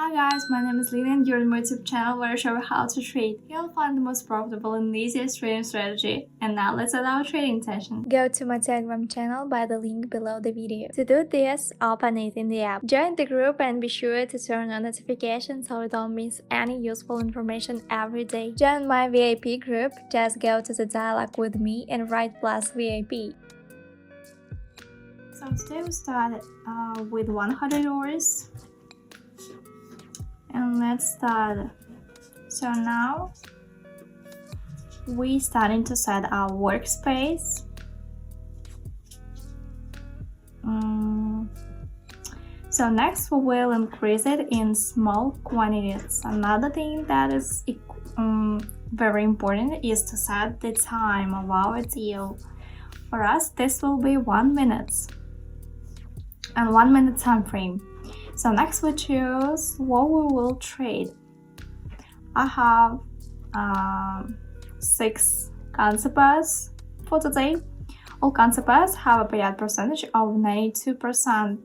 Hi guys, my name is Lina and you're on my YouTube channel where I show you how to trade. You'll find the most profitable and easiest trading strategy. And now let's start our trading session. Go to my Telegram channel by the link below the video. To do this, open it in the app. Join the group and be sure to turn on notifications so you don't miss any useful information every day. Join my VIP group, just go to the dialogue with me and write plus VIP. So today we start with $100. And let's start. So now we starting to set our workspace. So next we will increase it in small quantities. Another thing that is very important is to set the time of our deal. For us, this will be 1 minute and 1 minute time frame. So next we choose what we will trade. I have 6 concepts for today. All concepts have a payout percentage of 92%.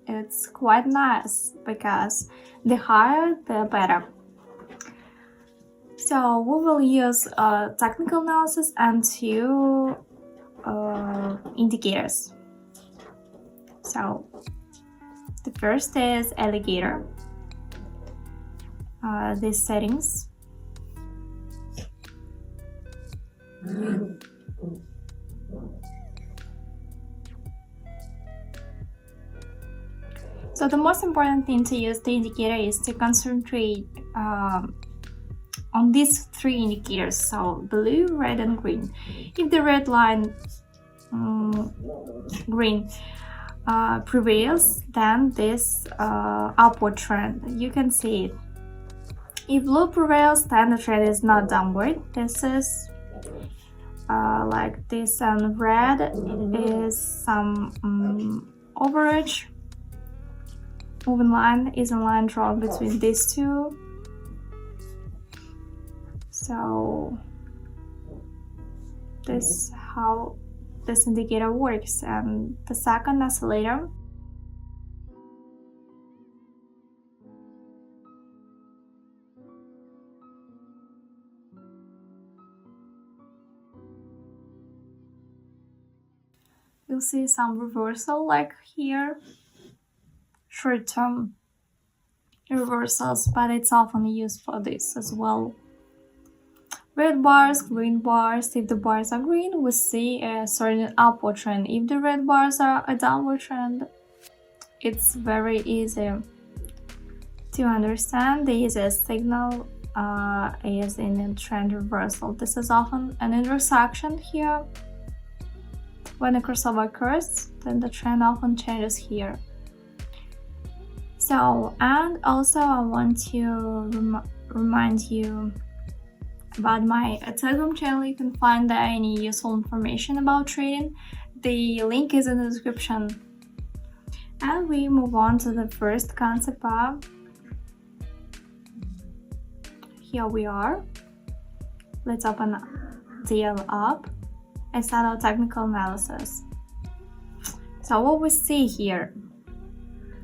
It's quite nice because the higher the better. So we will use technical analysis and 2 indicators. So the first is alligator. These settings. So the most important thing to use the indicator is to concentrate on these 3 indicators. So blue, red, and green. If the red line, green, prevails, then this upward trend, you can see it. If blue prevails, then the trend is not downward. This is like this, and red is some overage. Moving line is a line drawn between these 2. So this is how this indicator works. And the second oscillator, you'll see some reversal like here, short-term reversals, but it's often used for this as well. Red bars, green bars. If the bars are green, we see a certain upward trend. If the red bars are a downward trend, it's very easy to understand. The easiest signal is in a trend reversal. This is often an intersection here. When a crossover occurs, then the trend often changes here. So, and also I want to remind you about my Telegram channel. You can find there any useful information about trading. The link is in the description. And we move on to the first concept. Here we are. Let's open DL up and start our technical analysis. So what we see here,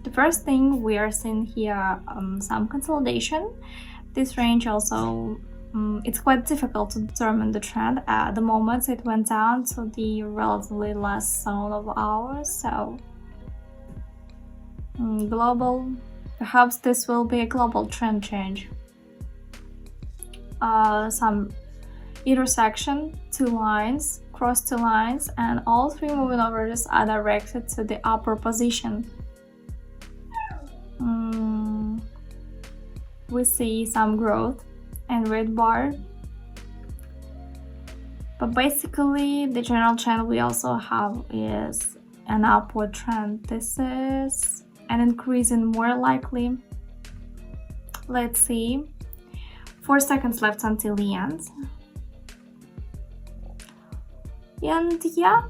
the first thing we are seeing here, some consolidation. This range also, it's quite difficult to determine the trend. At the moment it went down to the relatively last zone of ours, so global, perhaps this will be a global trend change. Some intersection, 2 lines, cross 2 lines, and all 3 moving averages are directed to the upper position. We see some growth and red bar, but basically the general trend we also have is an upward trend. This is an increase in more likely. Let's see, 4 seconds left until the end. And yeah,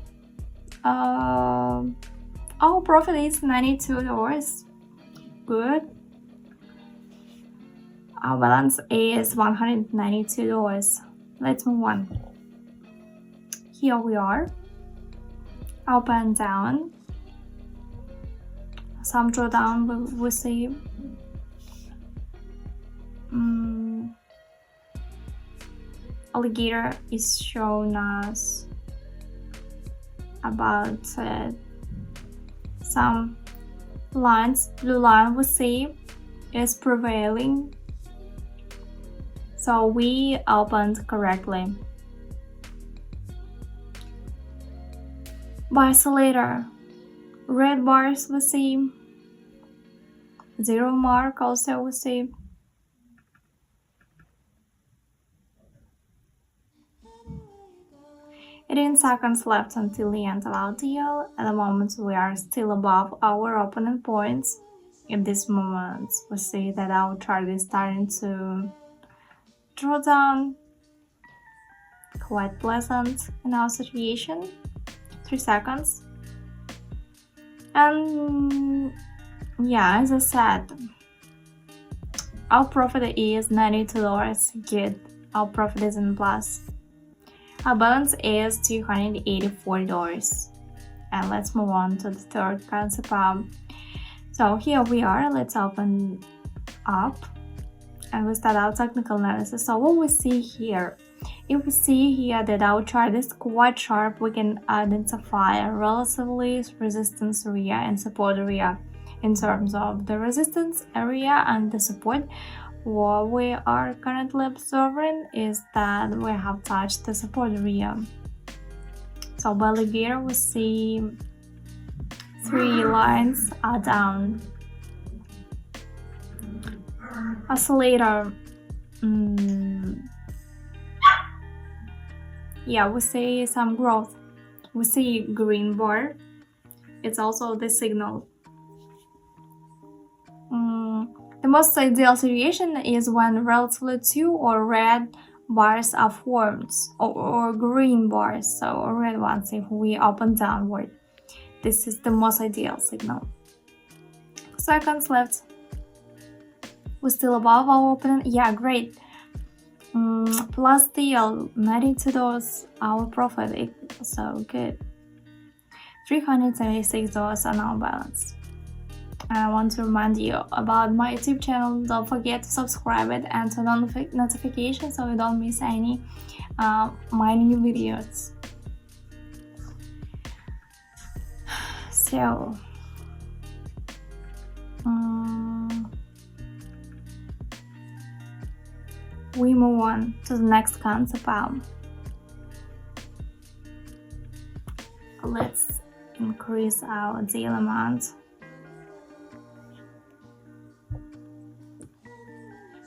our profit is $92. Good. Our balance is $192. Let's move on. Here we are, up and down. Some drawdown we see. alligator is showing us about some lines. Blue line we see is prevailing, so we opened correctly. By oscillator, red bars we see, zero mark also we see. In seconds left until the end of our deal. At the moment we are still above our opening points. In this moment we see that our chart is starting to draw down. Quite pleasant in our situation. 3 seconds. And yeah, as I said, our profit is $92. Good. Our profit is in plus. Our balance is $284. And let's move on to the third concept. So here we are. Let's open up and we start our technical analysis. So what we see here, if we see here that our chart is quite sharp, we can identify a relatively resistance area and support area. In terms of the resistance area and the support, what we are currently observing is that we have touched the support area. So by alligator we see 3 lines are down. Oscillator, yeah, we see some growth. We see green bar. It's also the signal. The most ideal situation is when relatively 2 or red bars are formed, or green bars, so red ones if we open downward. This is the most ideal signal. Seconds left. We're still above our opening. Yeah, great. Plus deal, $92 our profit, so good. $376 on our balance. I want to remind you about my YouTube channel. Don't forget to subscribe it and turn on notifications so you don't miss any my new videos. So we move on to the next concept. Let's increase our deal amount.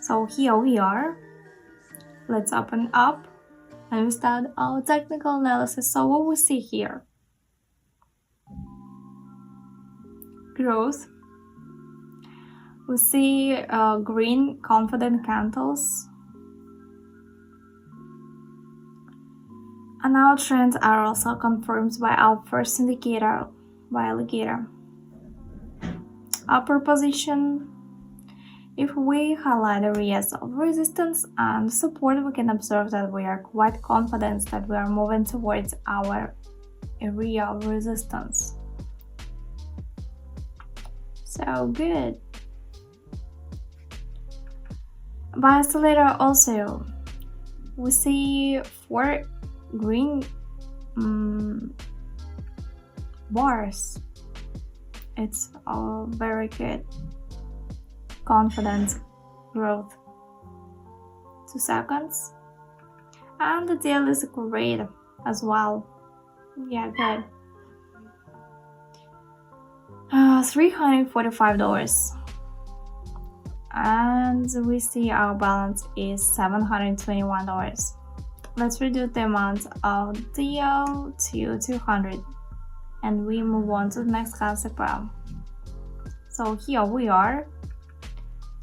So here we are. Let's open up and we start our technical analysis. So what we see here? Growth. We see green confident candles. And our trends are also confirmed by our first indicator, by alligator. Upper position. If we highlight areas of resistance and support, we can observe that we are quite confident that we are moving towards our area of resistance. So good. By oscillator also, we see 4 green bars. It's all very good. Confident growth. 2 seconds. And the deal is great as well. Yeah, good. $345. And we see our balance is $721. Let's reduce the amount of deal to 200. And we move on to the next concept. So here we are.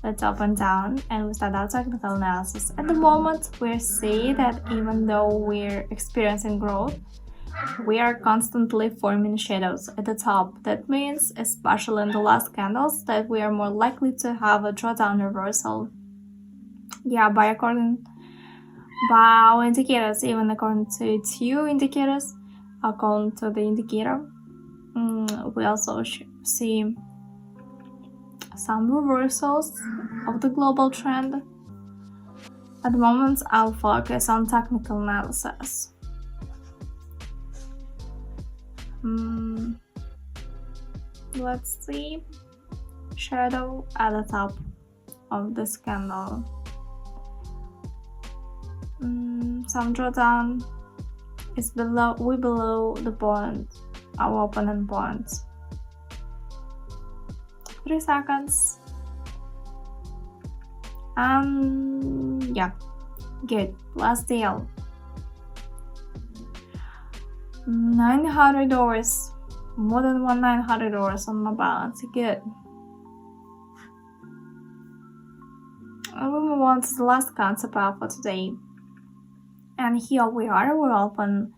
Let's open down and we start our technical analysis. At the moment, we see that even though we're experiencing growth, we are constantly forming shadows at the top. That means, especially in the last candles, that we are more likely to have a drawdown reversal. Yeah, by our indicators, even according to 2 indicators, according to the indicator, we also see some reversals of the global trend. At the moment, I'll focus on technical analysis. Let's see. Shadow at the top of this candle. Some drawdown is below the bond, our opponent bonds. 3 seconds. Yeah, good. Last deal. $900, more than $900 on my balance. Good. And we move on to the last concept for today. And here we are. We open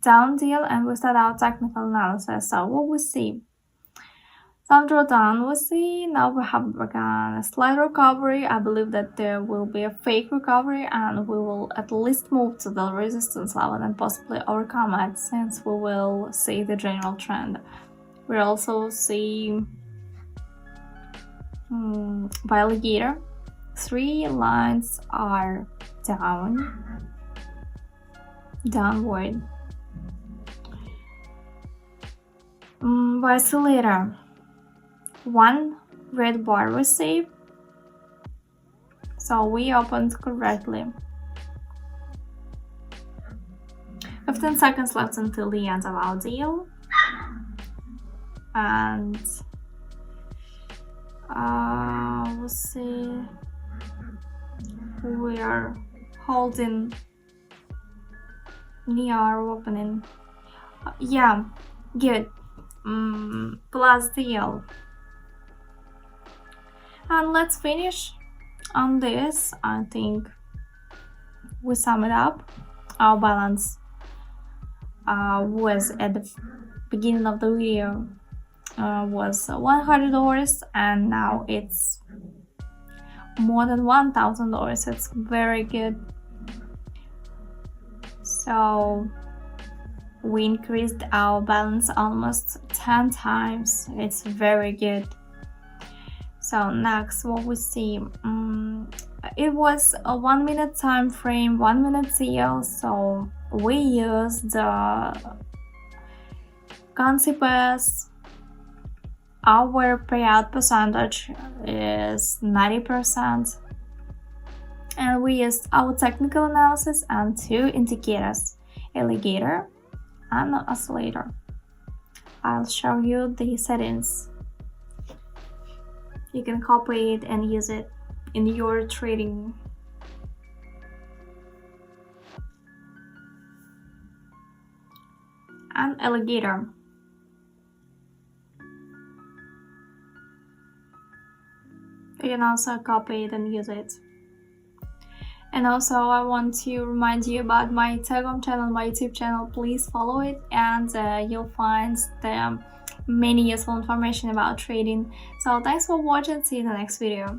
down deal and we start our technical analysis. So what we see? Some drawdown we see. Now we have a slight recovery. I believe that there will be a fake recovery and we will at least move to the resistance level and possibly overcome it, since we will see the general trend. We also see by alligator, 3 lines are downward. By oscillator, 1 red bar received, so we opened correctly. 15 seconds left until the end of our deal, and we'll see, we are holding near our opening. Yeah, good. Plus deal. And let's finish on this. I think we sum it up. Our balance was at the beginning of the video was $100, and now it's more than $1,000. It's very good. So we increased our balance almost 10 times. It's very good. So next, what we see, it was a 1 minute time frame, 1 minute deal. So we used the concept as our payout percentage is 90%, and we used our technical analysis and 2 indicators, alligator and oscillator. I'll show you the settings. You can copy it and use it in your trading. And alligator. You can also copy it and use it. And also I want to remind you about my Telegram channel, my YouTube channel. Please follow it, and you'll find the many useful information about trading. So thanks for watching. See you in the next video.